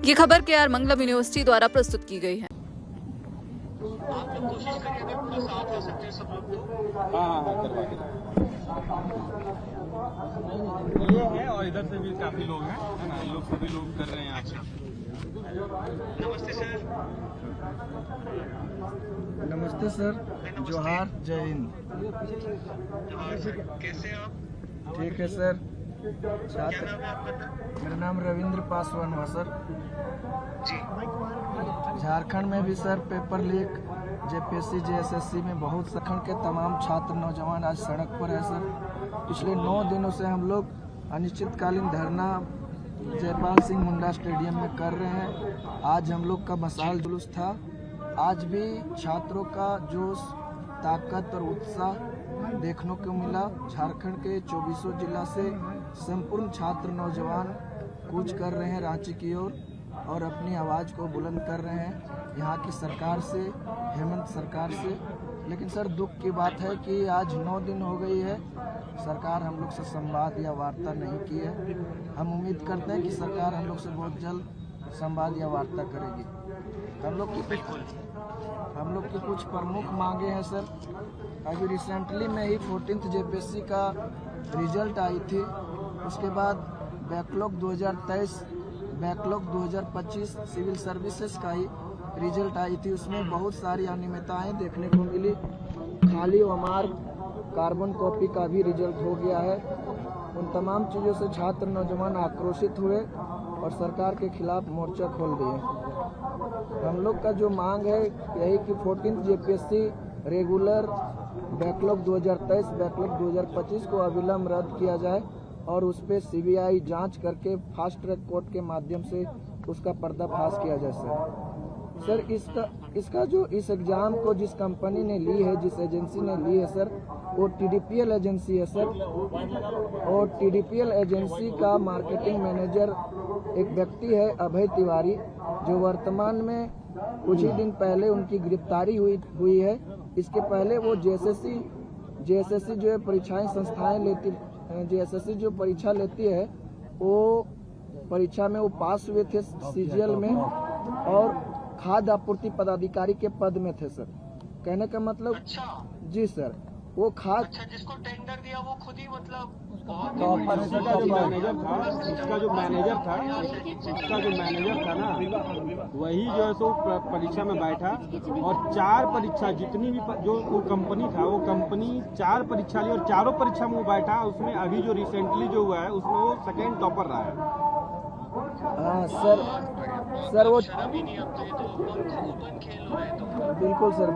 ये खबर KR मंगलम university द्वारा प्रस्तुत की गई है। आप लोग कोशिश करिए अगर पूरा साथ आ सकते हैं सब लोग तो। हाँ करवा के ये है और इधर से भी काफी लोग हैं, है ना, ये लोग सभी लोग कर रहे हैं। अच्छा, नमस्ते सर। नमस्ते सर, जोहार, जय हिंद। जोहार सर, कैसे हैं आप? ठीक है सर। क्या नाम है आपका? मेरा नाम रविंद्र पासवान हुआ सर। जी। झारखंड में भी sir paper leak, JPSC JSSC में बहुत सखंड के तमाम छात्र नौजवान आज सड़क पर है सर। पिछले 9 दिनों से हम लोग अनिश्चितकालीन धरना जयपाल सिंह मुंडा स्टेडियम में कर रहे हैं। आज हम लोग का मशाल जुलूस था। आज भी छात्रों का जोश, ताकत और उत्साह देखने को मिला। झारखंड के 24 जिला से संपूर्ण छात्र नौजवान कूच कर रहे हैं रांची की ओर और अपनी आवाज़ को बुलंद कर रहे हैं यहाँ की सरकार से, हेमंत सरकार से। लेकिन सर दुख की बात है कि आज 9 दिन हो गई है, सरकार हम लोग से संवाद या वार्ता नहीं की है। हम उम्मीद करते हैं कि सरकार हम लोग से बहुत जल्द संवाद या वार्ता करेगी। हम लोग की कुछ प्रमुख मांगे हैं सर। अभी रिसेंटली में ही 14th जेपीएससी का रिजल्ट आई थी, उसके बाद बैकलॉग 2023, बैकलॉग 2025 सिविल सर्विसेज का ही रिजल्ट आई थी। उसमें बहुत सारी अनियमितताएं देखने को मिली। खाली मार्क, कार्बन कॉपी का भी रिजल्ट हो गया है। उन तमाम चीज़ों से छात्र नौजवान आक्रोशित हुए और सरकार के खिलाफ मोर्चा खोल दिए। हम लोग का जो मांग है यही कि 14th JPSC regular backlog 2023, backlog 2025 को अविलंब रद्द किया जाए और उस पर सीबीआई जांच करके फास्ट ट्रैक कोर्ट के माध्यम से उसका पर्दाफाश किया जाए सर। इसका जो इस एग्ज़ाम को जिस कंपनी ने ली है, जिस एजेंसी ने ली है सर, वो टीडीपीएल एजेंसी है सर। और टीडीपीएल एजेंसी का मार्केटिंग मैनेजर एक व्यक्ति है अभय तिवारी, जो वर्तमान में कुछ ही दिन पहले उनकी गिरफ्तारी हुई है। इसके पहले वो जेएसएससी जो है परीक्षाएं संस्थाएं लेती, जेएसएससी जो परीक्षा लेती है वो परीक्षा में वो पास हुए थे सीजीएल में और खाद्य आपूर्ति पदाधिकारी के पद में थे सर। कहने का मतलब अच्छा जी सर, वो अच्छा, जिसको टेंडर दिया वो खुद ही मतलब इसका जो मैनेजर था ना, वही जो है सो परीक्षा में बैठा और 4 परीक्षा जितनी भी जो वो कंपनी था, वो कंपनी 4 परीक्षा ली और चारों परीक्षा में वो बैठा। उसमें अभी जो रिसेंटली जो हुआ है उसमें वो 2nd टॉपर रहा है। हाँ सर वो अभी नहीं, अब तो ये तो ओपन खेल हो रहा है। तो बिल्कुल सर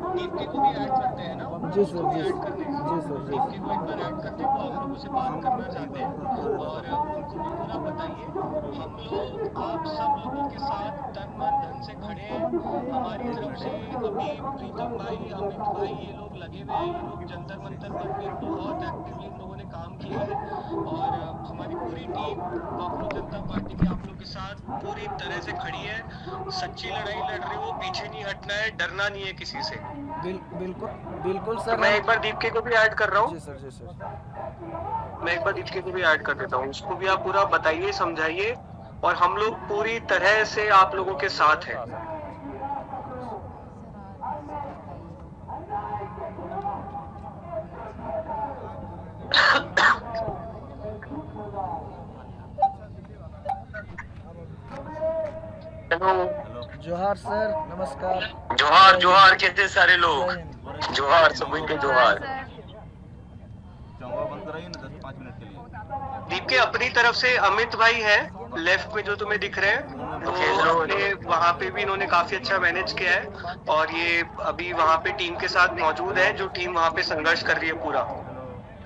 दीप्ति को भी ऐड करते हैं ना? जी सर, जी ऐड करते हैं। जी सर, जी दीप्ति को एक बार ऐड करते हैं, तो हम लोग उसे बात करना चाहते हैं और उनको भी पूरा बताइए। हम लोग आप सब लोगों के साथ तन मन धन से खड़े हैं। हमारी तरफ से अभी प्रीतम भाई, अमित भाई, ये लोग लगे हुए हैं। ये लोग जंतर मंतर पर भी बहुत एक्टिवली इन लोगों ने काम किया है और हमारी पूरी टीम कॉकरोच जनता पार्टी की आप लोग के साथ पूरी तरह से खड़ी है। सच्ची लड़ाई लड़ रही हो, पीछे नहीं हटना है, डरना नहीं है किसी से। बिल्कुल सर। तो मैं एक बार दीप्ति को भी ऐड कर रहा हूँ। जी सर। मैं एक बार दीप्ति को भी ऐड कर देता हूँ। उसको भी आप पूरा बताइए, समझाइए और हम लोग पूरी तरह से आप लोगों के साथ हैं। हेलो, जोहार सर, नमस्कार। जोहार कैसे सारे लोग? जोहार सभी के जोहार। दीप के अपनी तरफ से अमित भाई है लेफ्ट में जो तुम्हें दिख रहे हैं, तो इन्होंने वहाँ पे भी इन्होंने काफी अच्छा मैनेज किया है और ये अभी वहाँ पे टीम के साथ मौजूद है, जो टीम वहाँ पे संघर्ष कर रही है पूरा।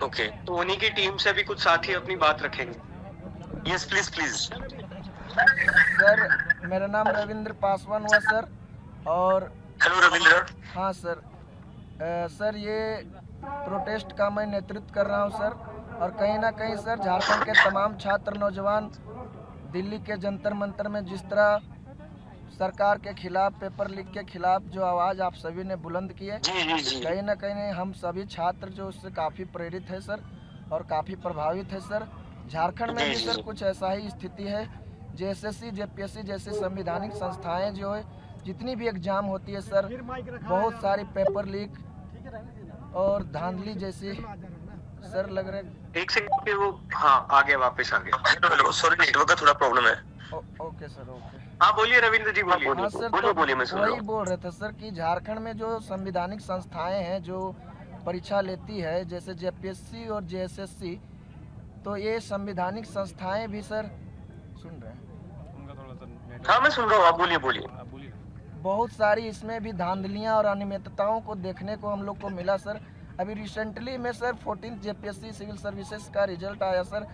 ओके, तो उन्हीं की टीम से भी कुछ साथी अपनी बात रखेंगे। Yes please. सर मेरा नाम रविंद्र पासवान हुआ सर। और हेलो रविंद्र। हाँ सर। सर ये प्रोटेस्ट का मैं नेतृत्व कर रहा हूँ सर। और कहीं ना कहीं सर झारखंड के तमाम छात्र नौजवान दिल्ली के जंतर मंतर में जिस तरह सरकार के खिलाफ, पेपर लीक के खिलाफ जो आवाज़ आप सभी ने बुलंद की है, कहीं ना कहीं हम सभी छात्र जो उससे काफ़ी प्रेरित है सर और काफ़ी प्रभावित है सर। झारखंड में भी जी, सर जी। कुछ ऐसा ही स्थिति है। जेएसएससी जेपीएससी जैसी संवैधानिक संस्थाएं जो है जितनी भी एग्जाम होती है सर, बहुत सारी पेपर लीक और धांधली जैसी सर लग रहे। एक सेकंड पे वो, हाँ आ गया, वापस आ गया। सॉरी, नेटवर्क का थोड़ा प्रॉब्लम है। Okay sir, okay. हाँ बोलिए रविंद्र जी, बोलिए। हाँ सर, बोलिए तो बोलिए, मैं सुन रहा वही हूँ। बोल रहे थे सर कि झारखंड में जो संवैधानिक संस्थाएं हैं जो परीक्षा लेती है, जैसे जेपीएससी और जेएसएससी, तो ये संवैधानिक संस्थाएं भी सर, सुन रहे हैं? हाँ मैं सुन रहा हूँ, आप बोलिए बोलिए। बहुत सारी इसमें भी धांधलियां और अनियमितताओं को देखने को हम लोग को मिला सर। अभी रिसेंटली में सर 14 जेपीएससी सिविल सर्विसेज का रिजल्ट आया सर।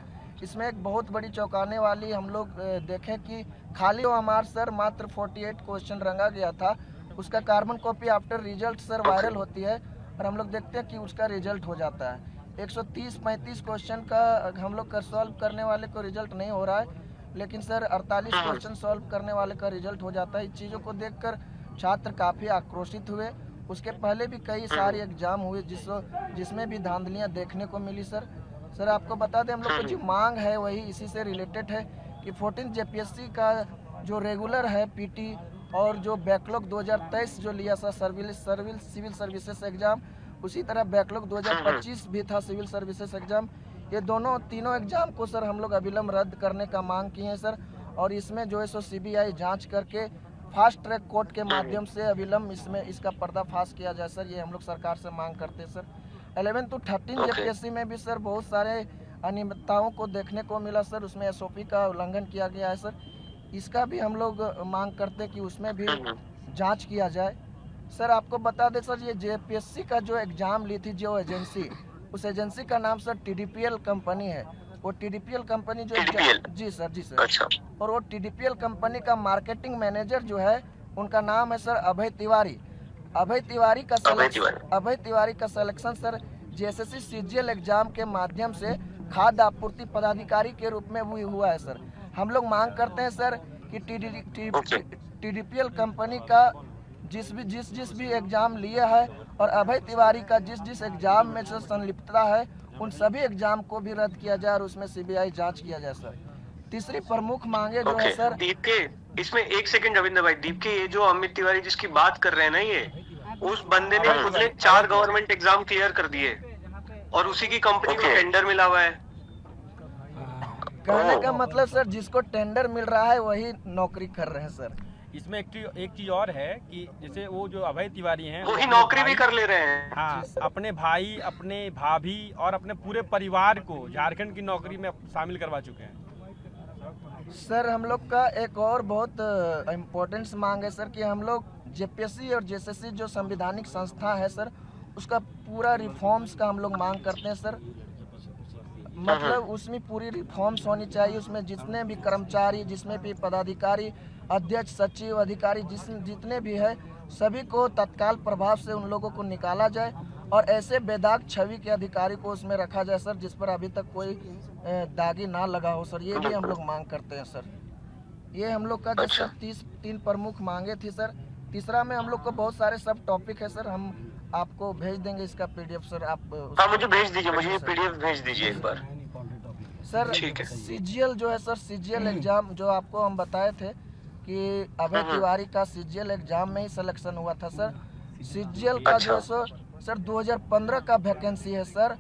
इसमें एक बहुत बड़ी चौंकाने वाली हम लोग देखें कि खाली ओएमआर सर मात्र 48 क्वेश्चन रंगा गया था। उसका carbon copy after result sir viral होती है और हम लोग देखते हैं कि उसका रिजल्ट हो जाता है। 130-35 क्वेश्चन का हम लोग का सॉल्व करने वाले को रिजल्ट नहीं हो रहा है, लेकिन सर 48 क्वेश्चन सॉल्व करने वाले का रिजल्ट हो जाता है। इस चीज़ों को देखकर छात्र काफ़ी आक्रोशित हुए। उसके पहले भी कई सारे एग्जाम हुए जिसमें भी धांधलियां देखने को मिली सर आपको बता दें, हम लोग को जो मांग है वही इसी से रिलेटेड है कि 14 जेपीएससी का जो रेगुलर है पीटी और जो बैकलॉग 2023 जो लिया था सिविल सर्विसेज एग्जाम, उसी तरह बैकलॉग 2025 भी था सिविल सर्विसेज एग्जाम। ये तीनों एग्जाम को सर हम लोग अविलंब रद्द करने का मांग किए हैं सर। और इसमें जो है सो सीबीआई जांच करके फास्ट ट्रैक कोर्ट के माध्यम से अविलंब इसका पर्दाफाश किया जाए सर। ये हम लोग सरकार से मांग करते हैं सर। 11 to 13 जेपीएससी में भी सर बहुत सारे अनियमितताओं को देखने को मिला सर। उसमें एसओपी का उल्लंघन किया गया है सर। इसका भी हम लोग मांग करते हैं कि उसमें भी जांच किया जाए सर। आपको बता दें सर, ये जेपीएससी का जो एग्जाम ली थी जो एजेंसी, उस एजेंसी का नाम सर टीडीपीएल कंपनी है। वो टीडीपीएल कंपनी जो जी सर अच्छा। और वो टीडीपीएल कंपनी का मार्केटिंग मैनेजर जो है उनका नाम है सर अभय तिवारी। अभय तिवारी का selection sir JSSC CGL exam के माध्यम से खाद्य आपूर्ति पदाधिकारी के रूप में भी हुआ है सर। हम लोग मांग करते हैं सर कि टीडीपीएल कंपनी का जिस भी एग्जाम लिया है और अभय तिवारी का जिस एग्जाम में से संलिप्तता है उन सभी एग्जाम को भी रद्द किया जाए और उसमें सीबीआई जांच किया जाए सर। तीसरी प्रमुख मांगे जो है सर, दीप के, इसमें एक सेकंड रविंद्र भाई, दीप के ये जो अमित तिवारी जिसकी बात कर रहे हैं ना, ये उस बंदे ने खुद ने 4 गवर्नमेंट एग्जाम क्लियर कर दिए और उसी की कंपनी को टेंडर मिला हुआ है। कहने का मतलब सर जिसको टेंडर मिल रहा है वही नौकरी कर रहे हैं सर। इसमें एक चीज और है कि जैसे वो जो अभय तिवारी हैं वही नौकरी भी कर ले रहे हैं। हाँ, अपने भाई, अपने भाभी और अपने पूरे परिवार को झारखंड की नौकरी में शामिल करवा चुके हैं सर। हम लोग का एक और बहुत इम्पोर्टेंट मांग है सर कि हम लोग जेपीएससी और जेएसएससी जो संवैधानिक संस्था है सर, उसका पूरा रिफॉर्म्स का हम लोग मांग करते हैं सर। मतलब उसमें पूरी रिफॉर्म्स होनी चाहिए। उसमें जितने भी कर्मचारी, जिसमें भी पदाधिकारी, अध्यक्ष, सचिव, अधिकारी जितने भी है, सभी को तत्काल प्रभाव से उन लोगों को निकाला जाए और ऐसे बेदाग छवि के अधिकारी को उसमें रखा जाए सर जिस पर अभी तक कोई दागी ना लगा हो सर। ये भी हम लोग मांग करते हैं सर। ये हम लोग का जैसे 3 प्रमुख मांगे थी सर। तीसरा में हम लोग को बहुत सारे सब टॉपिक है सर, हम आपको भेज देंगे इसका पीडीएफ सर। आप मुझे भेज दीजिए, मुझे ये पीडीएफ भेज दीजिए एक बार सर। ठीक है। सीजीएल जो है सर, सीजीएल एग्जाम जो आपको हम बताए थे कि अभय तिवारी का सीजीएल एग्जाम में ही सिलेक्शन हुआ था सर। सीजीएल का जो है सर 2015 का वैकेंसी है सर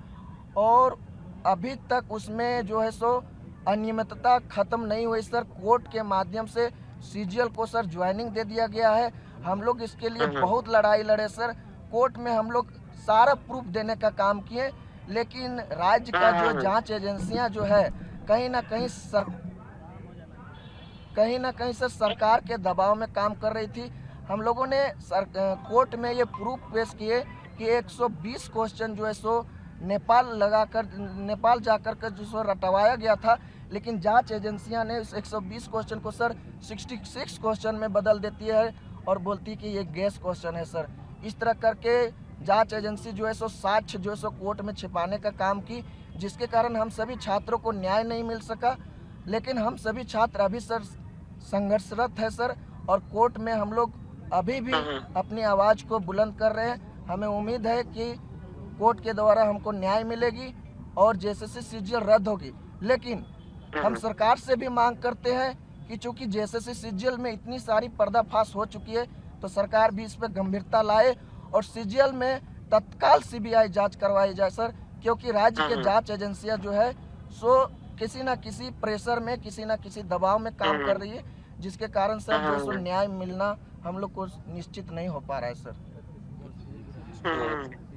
और अभी तक उसमें जो है सो अनियमितता खत्म नहीं हुई सर। कोर्ट के माध्यम से सीजीएल को सर ज्वाइनिंग दे दिया गया है। हम लोग इसके लिए बहुत लड़ाई लड़े सर। कोर्ट में हम लोग सारा प्रूफ देने का काम किए, लेकिन राज्य का जो जांच एजेंसियां जो है कहीं ना कहीं सर सरकार के दबाव में काम कर रही थी। हम लोगों ने कोर्ट में ये प्रूफ पेश किए कि 120 क्वेश्चन जो है सो नेपाल जाकर के जो सो रटवाया गया था, लेकिन जांच एजेंसियां ने उस 120 क्वेश्चन को सर 66 क्वेश्चन में बदल देती है और बोलती कि ये गैस क्वेश्चन है सर। इस तरह करके जांच एजेंसी जो है सो साक्ष्य जो है सो कोर्ट में छिपाने का काम की, जिसके कारण हम सभी छात्रों को न्याय नहीं मिल सका। लेकिन हम सभी छात्र अभी सर संघर्षरत है सर और कोर्ट में हम लोग अभी भी अपनी आवाज़ को बुलंद कर रहे हैं। हमें उम्मीद है कि कोर्ट के द्वारा हमको न्याय मिलेगी और जेएसएससी सीजीएल रद्द होगी। लेकिन हम सरकार से भी मांग करते हैं कि चूंकि जेएसएससी सीजीएल में इतनी सारी पर्दाफाश हो चुकी है तो सरकार भी इस पर गंभीरता लाए और सीजीएल में तत्काल सीबीआई जांच करवाई जाए सर, क्योंकि राज्य के जांच एजेंसियां जो है सो किसी न किसी प्रेशर में, किसी न किसी दबाव में काम कर रही है, जिसके कारण सर जो सो न्याय मिलना हम लोग को निश्चित नहीं हो पा रहा है सर।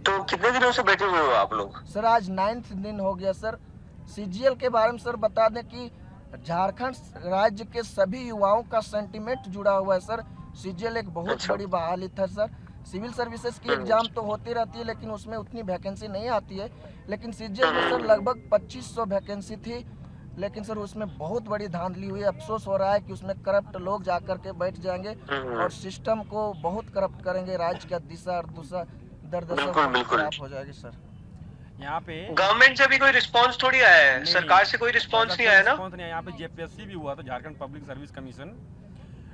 तो कितने दिनों से बैठे हुए हो आप लोग? सर आज 9th दिन हो गया सर। सीजीएल के बारे में सर बता दें कि झारखंड राज्य के सभी युवाओं का सेंटीमेंट जुड़ा हुआ है सर। सीजीएल एक बहुत बड़ी बहाली था सर। सिविल सर्विसेज की एग्जाम तो होती रहती है लेकिन उसमें उतनी वैकेंसी नहीं आती है, लेकिन सीजीएल में सर लगभग 2500 वैकेंसी थी, लेकिन सर उसमें बहुत बड़ी धांधली हुई। अफसोस हो रहा है कि उसमें करप्ट लोग जाकर के बैठ जाएंगे और सिस्टम को बहुत करप्ट करेंगे, राज्य का दिशा और दूसरा दरदशा खराब हो जाएगी सर। यहाँ पे गवर्नमेंट से भी कोई रिस्पांस थोड़ी आया है, सरकार से कोई रिस्पांस नहीं आया ना। यहाँ पे जेपीएससी भी हुआ था, झारखंड पब्लिक सर्विस कमीशन,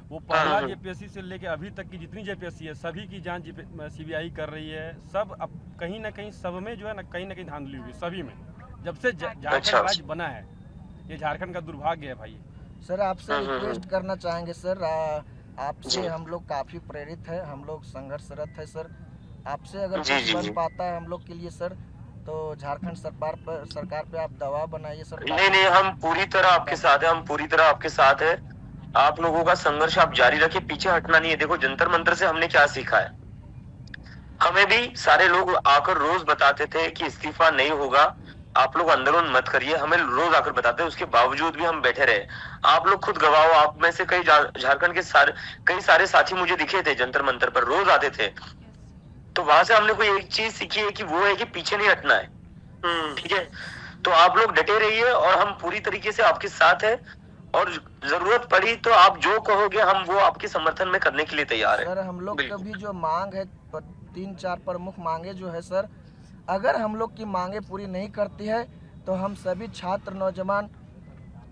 वो पहला जेपीएससी से लेके अभी तक की जितनी जेपीएससी है सभी की जांच सीबीआई कर रही है। सब अब कहीं ना कहीं सब में जो है ना कहीं धांधली हुई सभी में, जब से झारखंड राज्य बना है। ये झारखंड का दुर्भाग्य है भाई। सर आपसे रिक्वेस्ट करना चाहेंगे सर, आपसे हम लोग काफी प्रेरित है, हम लोग संघर्षरत है सर। आपसे अगर कुछ बन पाता है हम लोग के लिए सर तो झारखंड सरकार पे आप दबाव बनाइए सर। नहीं, हम पूरी तरह आपके साथ है, हम पूरी तरह आपके साथ है। आप लोगों का संघर्ष आप जारी रखिए, पीछे हटना नहीं है। देखो जंतर मंतर से हमने क्या सीखा है, हमें भी सारे लोग आकर रोज बताते थे कि इस्तीफा नहीं होगा, आप लोग आंदोलन मत करिए, हमें रोज आकर बताते, उसके बावजूद भी हम बैठे रहे। आप लोग खुद गवाह हो, आप में से कई झारखंड के कई सारे साथी मुझे दिखे थे जंतर मंतर पर, रोज आते थे। तो वहां से हमने कोई एक चीज सीखी है कि वो है कि पीछे नहीं हटना है। ठीक है, तो आप लोग डटे रहिए और हम पूरी तरीके से आपके साथ है, और जरूरत पड़ी तो आप जो कहोगे हम वो आपके समर्थन में करने के लिए तैयार है सर। हम लोग का भी जो मांग है 3-4 प्रमुख मांगे जो है सर, अगर हम लोग की मांगे पूरी नहीं करती है तो हम सभी छात्र नौजवान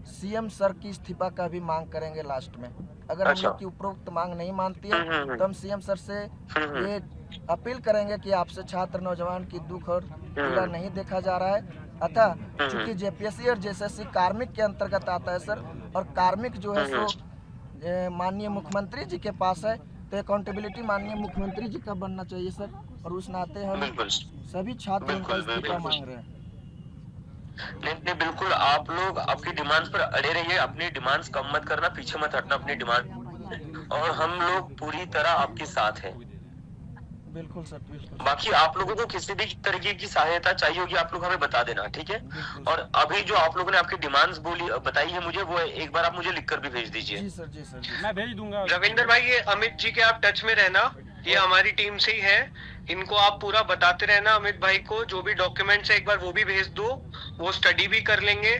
सीएम सर की इस्तीफा का भी मांग करेंगे लास्ट में। अगर हम लोग की उपरोक्त मांग नहीं मानती है तो हम सीएम सर से ये अपील करेंगे कि आपसे छात्र नौजवान की दुख और पीड़ा नहीं देखा जा रहा है। अतः चूंकि जेपीएससी और जेएसएससी कार्मिक के अंतर्गत आता है सर, और कार्मिक जो है सो माननीय मुख्यमंत्री जी के पास है, तो अकाउंटेबिलिटी माननीय मुख्यमंत्री जी का बनना चाहिए सर, और उस नाते हम सभी छात्र उनका इस्तीफा मांग रहे हैं। नहीं, बिल्कुल आप लोग आपकी डिमांड्स पर अड़े रहिए, अपनी डिमांड्स कम मत करना, पीछे मत हटना अपनी डिमांड, और हम लोग पूरी तरह आपके साथ हैं। बिल्कुल सर, बिल्कुल। बाकी आप लोगों को किसी भी तरीके की सहायता चाहिए होगी आप लोग हमें बता देना, ठीक है। और अभी जो आप लोगों ने आपकी डिमांड्स बताई है मुझे, वो एक बार आप मुझे लिखकर भी भेज दीजिए। जी सर, जी सर, मैं भेज दूंगा। रविंदर भाई, ये अमित जी के आप टच में रहना, ये हमारी टीम से ही है, इनको आप पूरा बताते रहना। अमित भाई को जो भी डॉक्यूमेंट्स है एक बार वो भी भेज दो, वो स्टडी भी कर लेंगे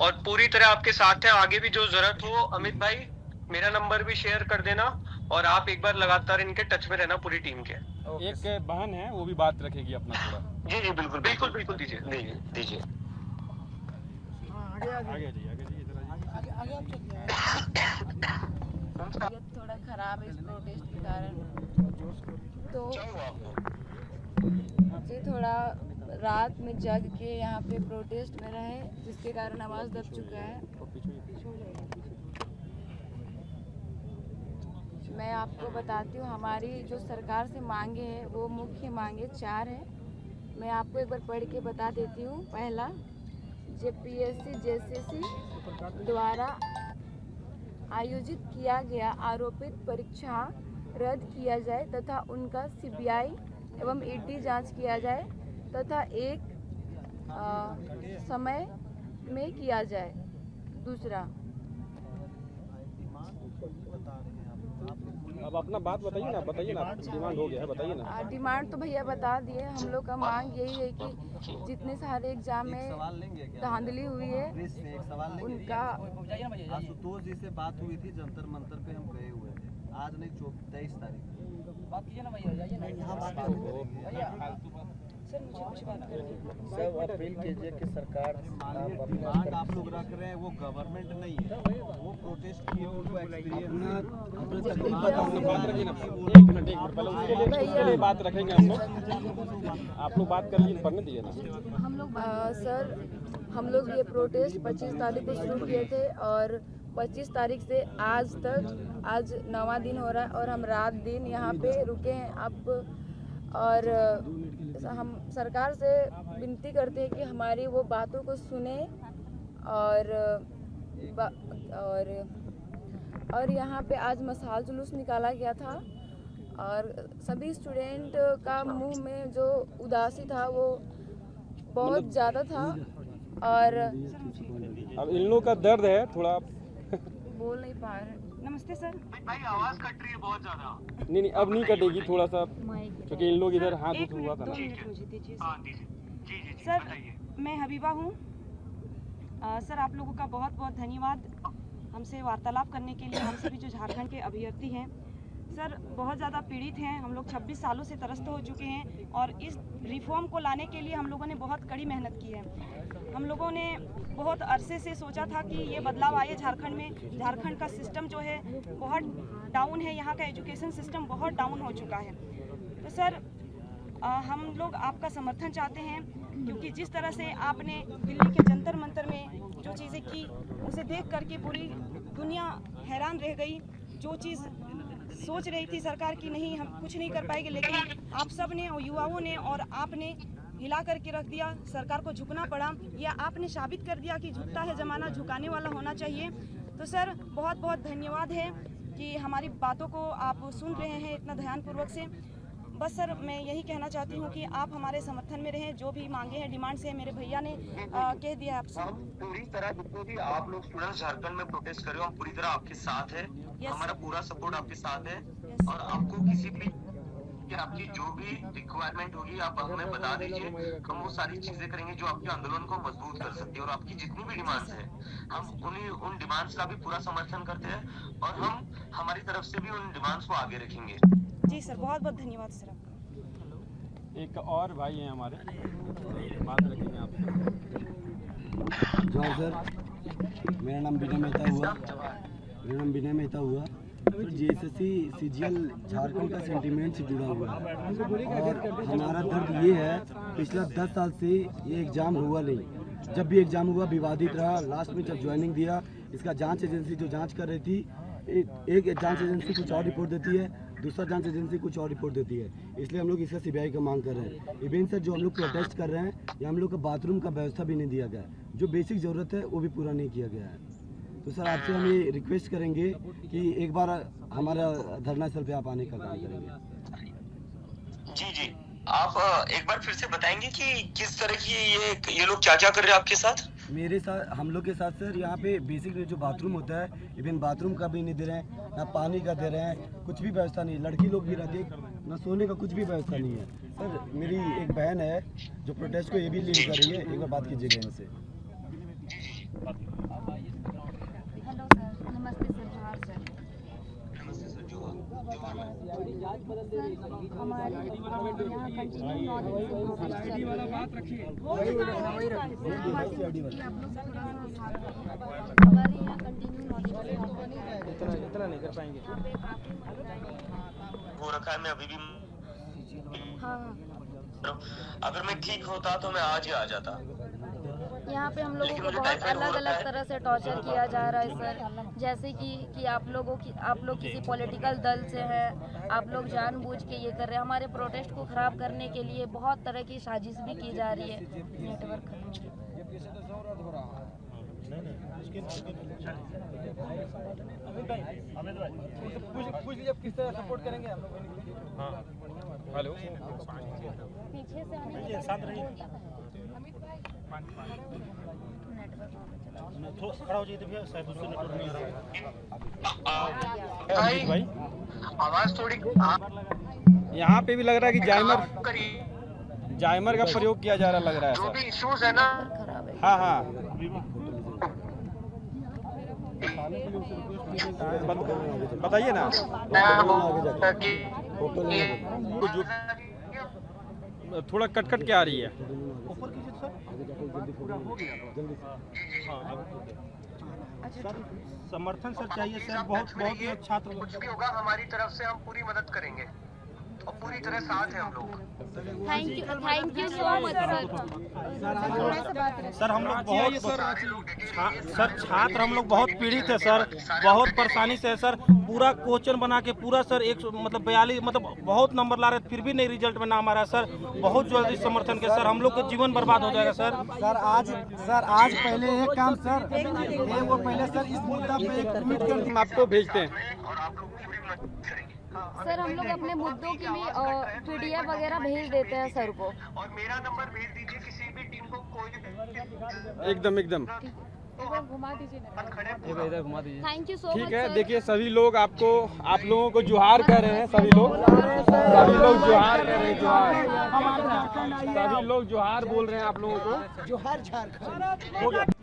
और पूरी तरह आपके साथ है। आगे भी जो जरूरत हो अमित भाई मेरा नंबर भी शेयर कर देना, और आप एक बार लगातार इनके टच में रहना पूरी टीम के। एक बहन है वो भी बात रखेगी अपना थोड़ा। जी बिल्कुल बिल्कुल बिल्कुल दीजिए दीजिए। आगे तबीयत थोड़ा खराब है इस प्रोटेस्ट के कारण, तो जी थोड़ा रात में जग के यहाँ पे प्रोटेस्ट में रहे, जिसके कारण आवाज़ दब चुका है। मैं आपको बताती हूँ हमारी जो सरकार से मांगे हैं वो मुख्य मांगे 4 हैं। मैं आपको एक बार पढ़ के बता देती हूँ। पहला, जेपीएससी जेएसएससी द्वारा आयोजित किया गया आरोपित परीक्षा रद्द किया जाए तथा उनका सीबीआई एवं ईडी जांच किया जाए तथा एक समय में किया जाए। दूसरा, अब अपना बात बताइए ना डिमांड हो गया है, बताइए ना। डिमांड तो भैया बता दिए। हम लोग का मांग यही है कि जितने सारे एग्जाम में धांधली हुई है उनका। आशुतोष जी से बात हुई थी, जंतर मंतर पे हम गए हुए थे, आज नहीं 23 तारीख सब अपील कीजिए कि सरकार डिमांड आप लोग रख रहे हैं वो गवर्नमेंट नहीं है, वो प्रोटेस्ट किए उनको एक्सपीरियंस बात रखेंगे हम लोग। आप लोग बात कर लीजिए, पढ़ने दीजिए ना। हम लोग सर हम लोग ये प्रोटेस्ट 25 तारीख को शुरू किए थे और 25 तारीख से आज तक आज 9वां दिन हो रहा है और हम रात दिन यहाँ पे रुके हैं अब। और हम सरकार से विनती करते हैं कि हमारी वो बातों को सुने और यहाँ पे आज मशाल जुलूस निकाला गया था और सभी स्टूडेंट का मुंह में जो उदासी था वो बहुत ज़्यादा था। और अब इन लोगों का दर्द है थोड़ा बोल नहीं पा रहे। नमस्ते सर। भाई आवाज कट रही है बहुत ज्यादा। नहीं अब नहीं कटेगी थोड़ा सा, क्योंकि इन लोग इधर हाथ एक हुआ मिनट था 2 ना। मिनट मुझे दीजिए हाँ जी सर। बताइए। मैं हबीबा हूँ। सर आप लोगों का बहुत बहुत धन्यवाद हमसे वार्तालाप करने के लिए। हम सभी जो झारखंड के अभ्यर्थी हैं सर बहुत ज़्यादा पीड़ित हैं। हम लोग 26 सालों से त्रस्त हो चुके हैं और इस रिफॉर्म को लाने के लिए हम लोगों ने बहुत कड़ी मेहनत की है। हम लोगों ने बहुत अरसे से सोचा था कि ये बदलाव आए झारखंड में। झारखंड का सिस्टम जो है बहुत डाउन है, यहाँ का एजुकेशन सिस्टम बहुत डाउन हो चुका है। तो सर हम लोग आपका समर्थन चाहते हैं, क्योंकि जिस तरह से आपने दिल्ली के जंतर मंतर में जो चीज़ें की उसे देख करके पूरी दुनिया हैरान रह गई। जो चीज़ सोच रही थी सरकार की नहीं हम कुछ नहीं कर पाएंगे, लेकिन आप सब ने और युवाओं ने और आपने हिला करके रख दिया। सरकार को झुकना पड़ा या आपने साबित कर दिया कि झुकता है ज़माना, झुकाने वाला होना चाहिए। तो सर बहुत बहुत धन्यवाद है कि हमारी बातों को आप सुन रहे हैं इतना ध्यानपूर्वक से। बस सर मैं यही कहना चाहती हूँ कि आप हमारे समर्थन में रहें। जो भी मांगे हैं डिमांड्स है मेरे भैया ने कह दिया आपसे। हम पूरी तरह जितने भी आप लोग स्टूडेंट्स झारखंड में प्रोटेस्ट कर रहे हो हम पूरी तरह आपके साथ है। हमारा पूरा सपोर्ट आपके साथ है और आपको किसी भी कि आपकी जो भी रिक्वायरमेंट होगी आप हमें बता दीजिए, हम वो सारी चीजें करेंगे जो आपके आंदोलन को मजबूत कर सकती है। और आपकी जितनी भी डिमांड्स है हम उन डिमांड्स का भी पूरा समर्थन करते हैं और हम हमारी तरफ से भी उन डिमांड्स को आगे रखेंगे। जी सर बहुत बहुत धन्यवाद सर आपका। एक और भाई हैं हमारे, बात रखेंगे आपसे। जय सर, मेरा नाम विनय मेहता हुआ। तो जेएसएससी सीजीएल झारखंड का सेंटिमेंट से जुड़ा हुआ है और हमारा दर्द ये है पिछला 10 साल से ये एग्ज़ाम हुआ नहीं। जब भी एग्ज़ाम हुआ विवादित रहा। लास्ट में जब ज्वाइनिंग दिया इसका जांच एजेंसी जो जांच कर रही थी, एक जांच एजेंसी कुछ और रिपोर्ट देती है, दूसरा जांच एजेंसी कुछ और रिपोर्ट देती है। इसलिए हम लोग इसका सीबीआई का मांग कर रहे हैं। इवन सर जो हम लोग प्रोटेस्ट कर रहे हैं या हम लोग का बाथरूम का व्यवस्था भी नहीं दिया गया है, जो बेसिक ज़रूरत है वो भी पूरा नहीं किया गया है। तो सर आपसे हम ये रिक्वेस्ट करेंगे कि एक बार हमारा धरना स्थल पे आप आने का काम करेंगे। जी आप एक बार फिर से बताएंगे कि किस तरह की ये लोग क्या क्या कर रहे हैं आपके साथ? मेरे साथ हम लोग के साथ सर यहाँ पे बेसिक जो बाथरूम होता है इवन बाथरूम का भी नहीं दे रहे हैं, ना पानी का दे रहे हैं, कुछ भी व्यवस्था नहीं। लड़की लोग भी रहती है, ना सोने का कुछ भी व्यवस्था नहीं है। सर मेरी एक बहन है जो प्रोटेस्ट को ये भी लीड कर रही है, एक बार बात कीजिएगा इनसे। हेलो सर, नमस्ते सर, जोहार सर। हमारे यहाँ कंटिन्यू इतना नहीं कर पाएंगे। हो रखा है मैं अभी भी अगर मैं ठीक होता तो मैं आज ही आ जाता। यहाँ पे हम लोगों को बहुत अलग अलग तरह से टॉर्चर किया जा रहा है सर। जैसे कि आप लोग किसी पॉलिटिकल दल से हैं, आप लोग जानबूझ के ये कर रहे हैं। हमारे प्रोटेस्ट को खराब करने के लिए बहुत तरह की साजिश भी की जा रही है। नेटवर्क किस तरह सपोर्ट करेंगे हम लोग। हाँ हेलो पीछे से खड़ा हो जाइए तो भैया शायद उससे नेटवर्क नहीं आ भाई आवाज थोड़ी यहाँ पे भी लग रहा है कि जाइमर का प्रयोग किया जा रहा लग रहा है जो सर। भी इश्यूज है ना। हाँ बताइए ना। थोड़ा कट के आ रही है। समर्थन सर चाहिए सर, बहुत ही छात्र कुछ भी होगा हमारी तरफ से हम पूरी मदद करेंगे। और पूरी तरह साथ है हम लोग। Thank you so much sir हम लोग बहुत सर छात्र हम लोग बहुत पीड़ित है सर, बहुत परेशानी से है सर। पूरा क्वेश्चन बना के पूरा सर 42 मतलब बहुत नंबर ला रहे फिर भी नहीं रिजल्ट में नाम आ रहा है सर। बहुत जल्दी समर्थन के सर, हम लोग का जीवन बर्बाद हो जाएगा सर। सर आज पहले एक काम सर वो पहले सर इस मुद्दा पे एक ट्वीट कर हम आपको भेजते हैं। सर हम लोग अपने मुद्दों के लिए PDF वगैरह भेज देते हैं सर को। और मेरा नंबर भेज दीजिए किसी भी टीम को, कोई भी एकदम एक बार घुमा दीजिए ना। Thank you so much. ठीक है। देखिए सभी लोग आप लोगों को जुहार कर रहे हैं, सभी लोग जुहार कर रहे हैं, जुहार सभी लोग जुहार बोल रहे हैं आप लोगों को। जोहार झारखंड।